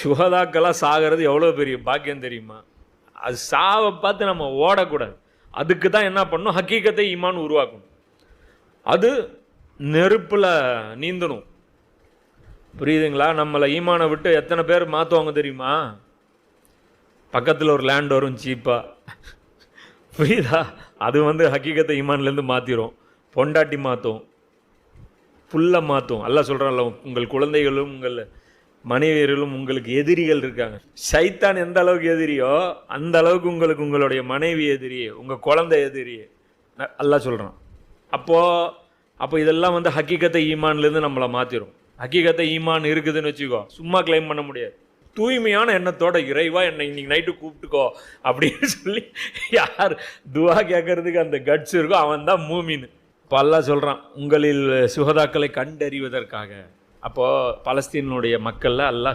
சுகதாக்கெல்லாம் சாகிறது எவ்வளோ பெரிய பாக்கியம் தெரியுமா? அது சாவை பார்த்து நம்ம ஓடக்கூடாது. அதுக்கு தான் என்ன பண்ணணும், ஹக்கீகத்தை ஈமான் உருவாக்கணும். அது நெருப்பில் நீந்தணும். புரியுதுங்களா? நம்மளை ஈமானை விட்டு எத்தனை பேர் மாற்றுவாங்க தெரியுமா? பக்கத்தில் ஒரு லேண்ட் வரும் சீப்பாக, புரியுதா? அது ஹக்கீகத்தை ஈமான்லேருந்து மாற்றிடும். பொண்டாட்டி மாற்றும், புல்லை மாற்றும். அல்லாஹ் சொல்கிறான்ல, உங்கள் குழந்தைகளும் உங்கள் மனைவியர்களும் உங்களுக்கு எதிரிகள் இருக்காங்க. சைத்தான் எந்த அளவுக்கு எதிரியோ அந்த அளவுக்கு உங்களுக்கு உங்களுடைய மனைவி எதிரியே, உங்கள் குழந்தை எதிரியே அல்லாஹ் சொல்கிறான். அப்போ இதெல்லாம் ஹக்கீகத்தை ஈமான்லேருந்து நம்மளை மாற்றிடும். ஹக்கீகத்தை ஈமான் இருக்குதுன்னு வச்சுக்கோ, சும்மா கிளைம் பண்ண முடியாது. தூய்மையான எண்ணத்தோட இறைவா என்னை இன்னைக்கு நைட்டு கூப்பிட்டுக்கோ அப்படின்னு சொல்லி யார் துவா கேட்கறதுக்கு அந்த கட்ஸ் இருக்கோ அவன் தான் மூமின். இப்போ அல்லாஹ் சொல்கிறான், உங்களில் சுகதாக்களை கண்டறிவதற்காக. அப்போது பலஸ்தீனுடைய மக்களில் அல்லாஹ்